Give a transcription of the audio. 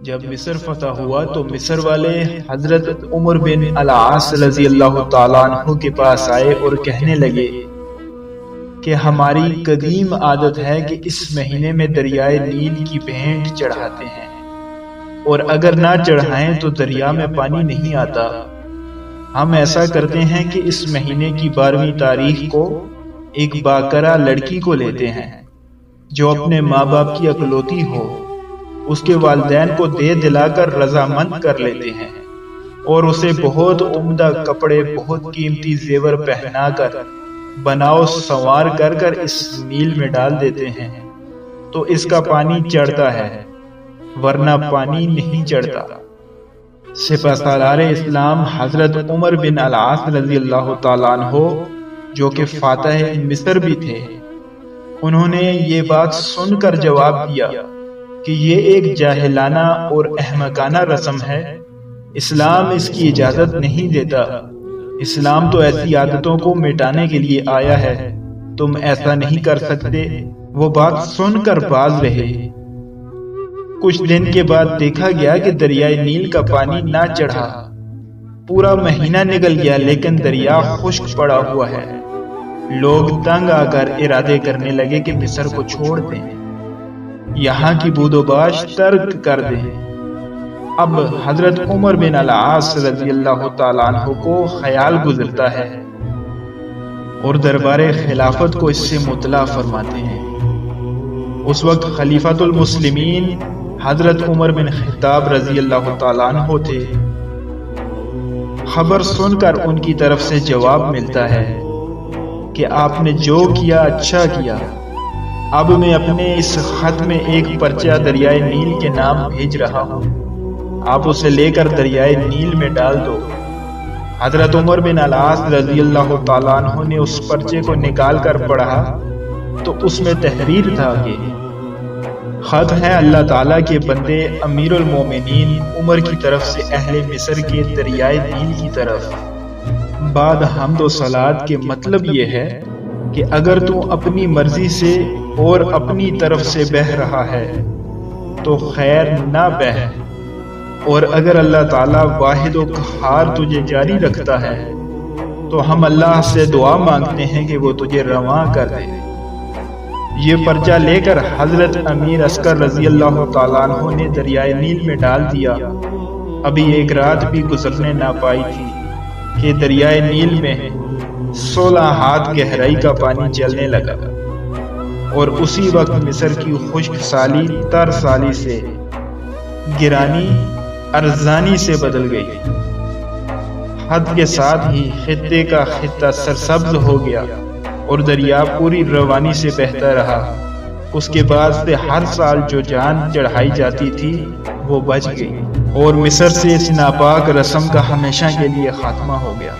جب مصر فتح ہوا تو مصر والے حضرت عمر بن العاص رضی اللہ تعالیٰ عنہ کے پاس آئے اور کہنے لگے کہ ہماری قدیم عادت ہے کہ اس مہینے میں دریائے نیل کی بھینٹ چڑھاتے ہیں، اور اگر نہ چڑھائیں تو دریا میں پانی نہیں آتا۔ ہم ایسا کرتے ہیں کہ اس مہینے کی 12ویں تاریخ کو ایک باکرہ لڑکی کو لیتے ہیں جو اپنے ماں باپ کی اکلوتی ہو، اس کے والدین کو دے دلا کر رضامند کر لیتے ہیں اور اسے بہت عمدہ کپڑے، بہت قیمتی زیور پہنا کر، بناؤ سنوار کر اس نیل میں ڈال دیتے ہیں تو اس کا پانی چڑھتا ہے، ورنہ پانی نہیں چڑھتا۔ سپہ سالار اسلام حضرت عمر بن العاص رضی اللہ تعالیٰ عنہ جو کہ فاتح مصر بھی تھے، انہوں نے یہ بات سن کر جواب دیا کہ یہ ایک جاہلانہ اور احمقانہ رسم ہے، اسلام اس کی اجازت نہیں دیتا۔ اسلام تو ایسی عادتوں کو مٹانے کے لیے آیا ہے، تم ایسا نہیں کر سکتے۔ وہ بات سن کر باز رہے۔ کچھ دن کے بعد دیکھا گیا کہ دریائے نیل کا پانی نہ چڑھا، پورا مہینہ نکل گیا لیکن دریا خشک پڑا ہوا ہے۔ لوگ تنگ آ کر ارادے کرنے لگے کہ مصر کو چھوڑ دیں، یہاں کی بود و باش ترک کر دیں۔ اب حضرت عمر بن العاص رضی اللہ تعالیٰ عنہ کو خیال گزرتا ہے اور دربار خلافت کو اس سے مطلع فرماتے ہیں۔ اس وقت خلیفۃ المسلمین حضرت عمر بن خطاب رضی اللہ تعالیٰ عنہ تھے۔ خبر سن کر ان کی طرف سے جواب ملتا ہے کہ آپ نے جو کیا اچھا کیا، اب میں اپنے اس خط میں ایک پرچہ دریائے نیل کے نام بھیج رہا ہوں، آپ اسے لے کر دریائے نیل میں ڈال دو۔ حضرت عمر بن العاص رضی اللہ تعالیٰ عنہ نے اس پرچے کو نکال کر پڑھا تو اس میں تحریر تھا کہ خط ہے اللہ تعالیٰ کے بندے امیر المومنین عمر کی طرف سے اہل مصر کے دریائے نیل کی طرف، بعد حمد و صلات کے مطلب یہ ہے کہ اگر تو اپنی مرضی سے اور اپنی طرف سے بہہ رہا ہے تو خیر نہ بہہ، اور اگر اللہ تعالیٰ واحد و قہار تجھے جاری رکھتا ہے تو ہم اللہ سے دعا مانگتے ہیں کہ وہ تجھے رواں کر دے۔ یہ پرچہ لے کر حضرت امیر عسکر رضی اللہ تعالیٰ عنہ نے دریائے نیل میں ڈال دیا۔ ابھی ایک رات بھی گزرنے نہ پائی تھی کہ دریائے نیل میں 16 ہاتھ گہرائی کا پانی چلنے لگا، اور اسی وقت مصر کی خشک سالی تر سالی سے گرانی ارزانی سے بدل گئی۔ حد کے ساتھ ہی خطے کا خطہ سرسبز ہو گیا اور دریا پوری روانی سے بہتا رہا۔ اس کے بعد سے ہر سال جو جان چڑھائی جاتی تھی وہ بچ گئی، اور مصر سے اس ناپاک رسم کا ہمیشہ کے لیے خاتمہ ہو گیا۔